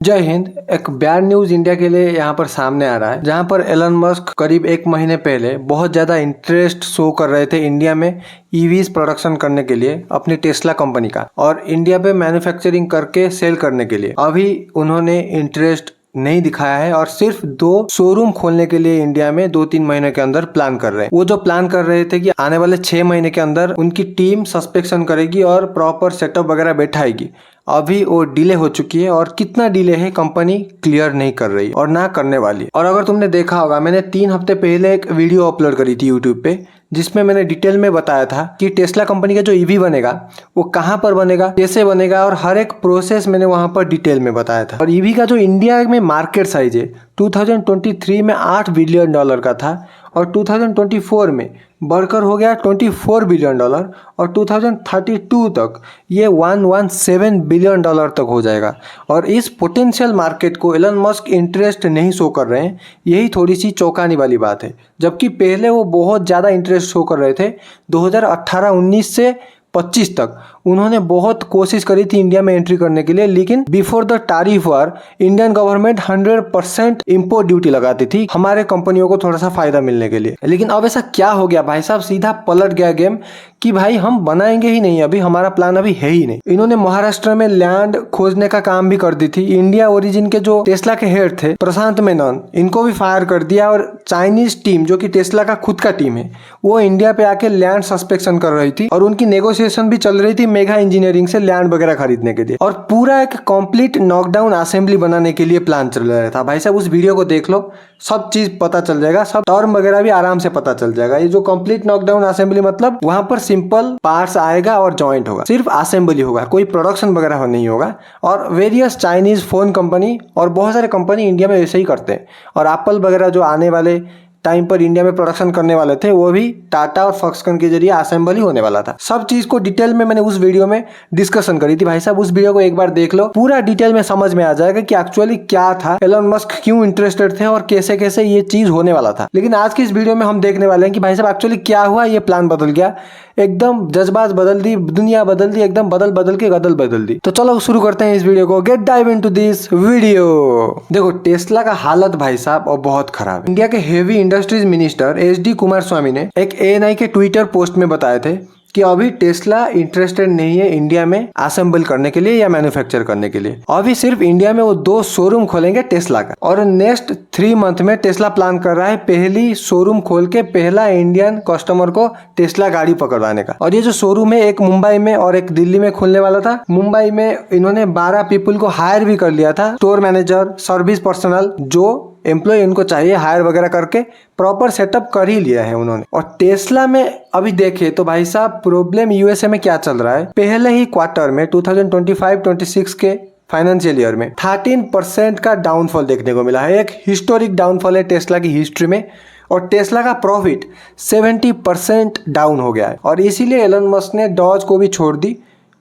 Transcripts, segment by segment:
जय हिंद। एक bad news India के लिए यहाँ पर सामने आ रहा है, जहाँ पर एलन मस्क करीब एक महीने पहले बहुत ज्यादा इंटरेस्ट शो कर रहे थे इंडिया में ईवीज प्रोडक्शन करने के लिए अपनी टेस्ला कंपनी का, और इंडिया पे मैन्युफैक्चरिंग करके सेल करने के लिए। अभी उन्होंने इंटरेस्ट नहीं दिखाया है और सिर्फ 2 शोरूम खोलने के लिए इंडिया में 2-3 महीने के अंदर प्लान कर रहे हैं। वो जो प्लान कर रहे थे कि आने वाले 6 महीने के अंदर उनकी टीम सस्पेक्शन करेगी और प्रॉपर सेटअप वगैरह बैठाएगी। अभी वो डिले हो चुकी है, और कितना डिले है कंपनी क्लियर नहीं कर रही और ना करने वाली। और अगर तुमने देखा होगा, मैंने 3 हफ्ते पहले एक वीडियो अपलोड करी थी यूट्यूब पे, जिसमें मैंने डिटेल में बताया था कि टेस्ला कंपनी का जो ईवी बनेगा वो कहाँ पर बनेगा, कैसे बनेगा, और हर एक प्रोसेस मैंने वहां पर डिटेल में बताया था। और ईवी का जो इंडिया में मार्केट साइज है 2023 में $8 बिलियन का था, और 2024 में बढ़कर हो गया $24 बिलियन, और 2032 तक ये $117 बिलियन तक हो जाएगा। और इस पोटेंशियल मार्केट को एलन मस्क इंटरेस्ट नहीं शो कर रहे हैं, यही थोड़ी सी चौंकाने वाली बात है। जबकि पहले वो बहुत ज़्यादा इंटरेस्ट शो कर रहे थे। 2018-19 से 25 तक उन्होंने बहुत कोशिश करी थी इंडिया में एंट्री करने के लिए, लेकिन before the tariff war Indian government 100% import duty लगाती थी हमारे कंपनियों को थोड़ा सा फायदा मिलने के लिए। लेकिन अब ऐसा क्या हो गया भाई साहब, सीधा पलट गया गेम कि भाई हम बनाएंगे ही नहीं, अभी हमारा प्लान अभी है ही नहीं। इन्होंने महाराष्ट्र में लैंड खोजने का काम भी कर दी थी। इंडिया ओरिजिन के जो टेस्ला के हेड थे प्रशांत मेनन, इनको भी फायर कर दिया। और चाइनीज टीम जो कि टेस्ला का खुद का टीम है, वो इंडिया पे आके लैंड सस्पेक्शन कर रही थी, और उनकी नेगोशिएशन भी चल रही थी मेगा इंजीनियरिंग से लैंड वगैरह खरीदने के लिए। और पूरा एक कंप्लीट नॉकडाउन असेंबली बनाने के लिए प्लान चल रहा था। भाई साहब उस वीडियो को देख लो, सब चीज पता चल जाएगा, सब टर्म वगैरह भी आराम से पता चल जाएगा। ये जो कंप्लीट नॉकडाउन असेंबली मतलब वहां पर सिंपल पार्ट्स आएगा और जॉइंट होगा, सिर्फ असेंबली होगा, कोई प्रोडक्शन वगैरह नहीं होगा। और वेरियस चाइनीज फोन कंपनी और बहुत सारे कंपनी इंडिया में ऐसे ही करते हैं। और एप्पल वगैरह जो आने वाले टाइम पर इंडिया में प्रोडक्शन करने वाले थे, वो भी टाटा और फॉक्सकॉन के जरिए असेंबली होने वाला था। सब चीज को डिटेल में मैंने उस वीडियो में डिस्कशन करी थी। भाई साहब उस वीडियो को एक बार देख लो, पूरा डिटेल में समझ में आ जाएगा कि एक्चुअली क्या था, एलन मस्क क्यों इंटरेस्टेड थे और कैसे कैसे ये चीज होने वाला था। लेकिन आज की इस वीडियो में हम देखने वाले हैं कि भाई साहब एक्चुअली क्या हुआ, ये प्लान बदल गया, एकदम जज्बात बदल दी, दुनिया बदल दी, एकदम बदल के गदल बदल दी। तो चलो शुरू करते हैं इस वीडियो को। Get dive into this video. देखो टेस्ला का हालत भाई साहब और बहुत खराब है। इंडिया के heavy industries minister HD Kumaraswamy ने एक ANI के ट्विटर पोस्ट में बताए थे कि अभी टेस्ला इंटरेस्टेड नहीं है इंडिया में असेंबल करने के लिए या मैन्युफैक्चर करने के लिए। अभी सिर्फ इंडिया में वो 2 शोरूम खोलेंगे टेस्ला का, और नेक्स्ट 3 मंथ में टेस्ला प्लान कर रहा है पहली शोरूम खोल के पहला इंडियन कस्टमर को टेस्ला गाड़ी पकड़वाने का। और ये जो शोरूम है एक मुंबई में और एक दिल्ली में खुलने वाला था। मुंबई में इन्होंने 12 पीपल को हायर भी कर लिया था, स्टोर मैनेजर, सर्विस पर्सनल, जो एम्प्लॉय इनको चाहिए हायर वगैरह करके प्रॉपर सेटअप कर ही लिया है उन्होंने। और टेस्ला में अभी देखे तो भाई साहब प्रॉब्लम यूएसए में क्या चल रहा है। पहले ही क्वार्टर में 2025-26 के फाइनेंशियल ईयर में 13% का डाउनफॉल देखने को मिला है। एक हिस्टोरिक डाउनफॉल है टेस्ला की हिस्ट्री में, और टेस्ला का प्रॉफिट 70% डाउन हो गया है। और इसीलिए एलन मस्क ने डॉज को भी छोड़ दी।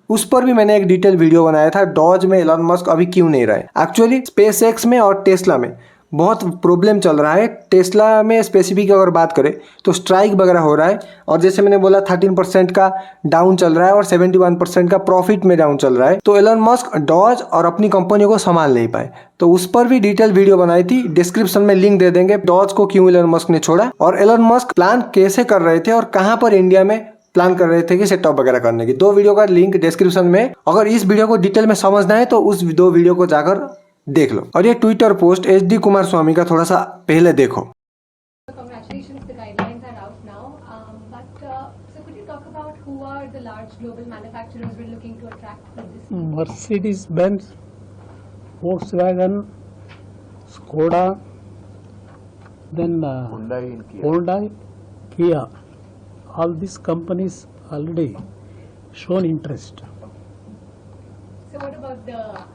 उस पर भी मैंने एक डिटेल वीडियो बनाया था, डॉज में एलन मस्क अभी क्यों नहीं रहे। एक्चुअली स्पेसएक्स में और टेस्ला में बहुत प्रॉब्लम चल रहा है। टेस्ला में स्पेसिफिक अगर बात करें तो स्ट्राइक वगैरह हो रहा है, और जैसे मैंने बोला 13% का डाउन चल रहा है और 71% का प्रॉफिट में डाउन चल रहा है। तो एलन मस्क डॉज और अपनी कंपनियों को संभाल नहीं पाए, तो उस पर भी डिटेल वीडियो बनाई थी। डिस्क्रिप्शन में लिंक दे देंगे, डॉज को क्यों एलन मस्क ने छोड़ा और एलन मस्क प्लान कैसे कर रहे थे और कहां पर इंडिया में प्लान कर रहे थे कि सेटअप वगैरह करने की। 2 वीडियो का लिंक डिस्क्रिप्शन में। अगर इस वीडियो को डिटेल में समझना है तो उस 2 वीडियो को जाकर देख लो। और ये ट्विटर पोस्ट HD कुमारस्वामी का थोड़ा सा पहले देखो। Congratulations, the guidelines are out now. So could you talk about who are the large global manufacturers we're looking to attract for this? Mercedes-Benz, Volkswagen, Skoda, then Hyundai, Kia. All these companies already shown interest. So what about the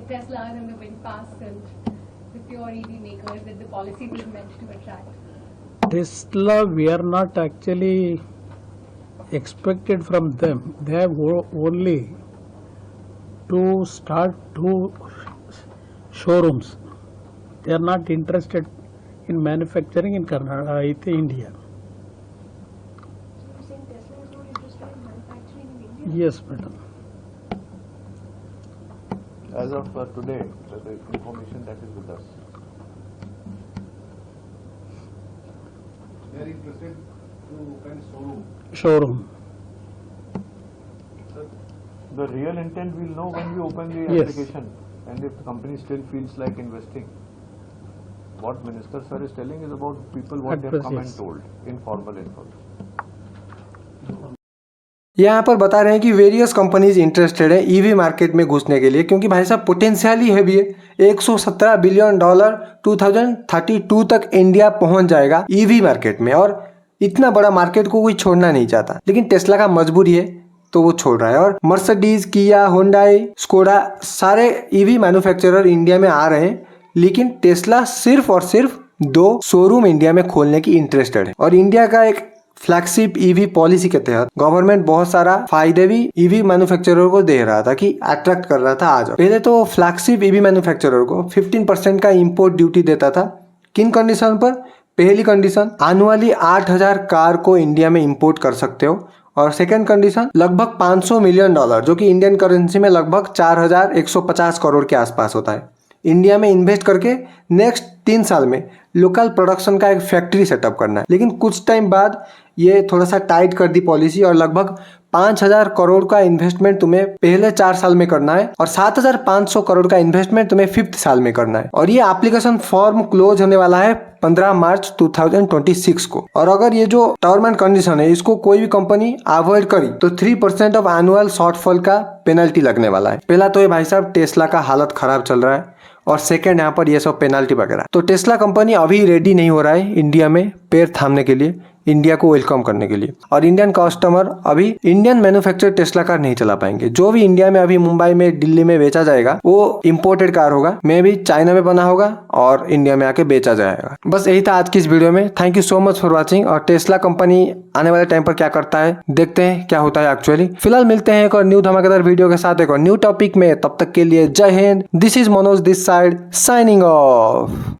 Teslas and the VinFast and the pure EV makers that the policy was meant to attract? Tesla, we are not actually expected from them. They have only to start 2 showrooms. They are not interested in manufacturing in India. So you're saying Tesla is not interested in manufacturing in India? Yes, madam. as of today, the information that is with us. They are interested to open showroom. Showroom. The real intent we'll know when we open the Yes. application, and if the company still feels like investing. What Minister Sir is telling is about people what At they have come present, and told, informal information. यहाँ पर बता रहे हैं कि various companies interested है EV market में घुसने के लिए, क्योंकि भाई साहब पोटेंशियल ही हैवी है। $117 बिलियन 2032 तक इंडिया पहुंच जाएगा ईवी मार्केट में, और इतना बड़ा मार्केट को कोई छोड़ना नहीं चाहता, लेकिन टेस्ला का मजबूरी है तो वो छोड़ रहा है। और मर्सिडीज, किया, होंडाई, स्कोडा सारे ईवी मैन्युफैक्चरर इंडिया में आ रहे हैं, लेकिन टेस्ला सिर्फ और सिर्फ 2 शोरूम इंडिया में खोलने की इंटरेस्टेड है। और इंडिया का एक फ्लैगशिप ईवी पॉलिसी के तहत गवर्नमेंट बहुत सारा फायदे भी ईवी मैन्युफैक्चरर को दे रहा था, कि अट्रैक्ट कर रहा था। आज पहले तो फ्लैगशिप ईवी मैन्युफैक्चरर को 15% का इंपोर्ट ड्यूटी देता था। किन कंडीशन पर? पहली कंडीशन, एनुअली 8000 कार को इंडिया में इंपोर्ट कर सकते हो, और सेकंड कंडीशन, लगभग $500 मिलियन, जो कि इंडियन करेंसी में लगभग 4150 करोड़ के आसपास होता है, इंडिया में इन्वेस्ट करके नेक्स्ट 3 साल में लोकल प्रोडक्शन का एक फैक्ट्री सेटअप करना है। लेकिन कुछ टाइम बाद ये थोड़ा सा टाइट कर दी पॉलिसी, और लगभग 5000 करोड़ का इन्वेस्टमेंट तुम्हें पहले 4 साल में करना है, और 7500 करोड़ का इन्वेस्टमेंट तुम्हें 5th साल में करना है। और ये एप्लीकेशन फॉर्म क्लोज होने वाला है 15 मार्च 2026 को। और अगर ये जो टर्म एंड कंडीशन है इसको कोई भी कंपनी अवॉइड करी तो 3% ऑफ एनुअल शॉर्टफॉल का पेनल्टी लगने वाला है। पहला तो ये भाई साहब टेस्ला का हालत खराब चल रहा है, और सेकंड यहाँ पर ये सब पेनल्टी वगैरह। तो टेस्ला कंपनी अभी रेडी नहीं हो रहा है इंडिया में पैर थामने के लिए, इंडिया को वेलकम करने के लिए। और इंडियन कस्टमर अभी इंडियन मैन्युफैक्चर टेस्ला कार नहीं चला पाएंगे। जो भी इंडिया में अभी मुंबई में, दिल्ली में बेचा जाएगा वो इंपोर्टेड कार होगा, मे भी चाइना में बना होगा और इंडिया में आके बेचा जाएगा। बस यही था आज की इस वीडियो में। Thank you so much for watching. और टेस्ला कंपनी आने वाले टाइम पर क्या करता है देखते हैं क्या होता है एक्चुअली। फिलहाल मिलते हैं एक और न्यू धमाकेदार वीडियो के साथ, एक और न्यू टॉपिक में। तब तक के लिए जय Hind. This is Manoj this side signing off.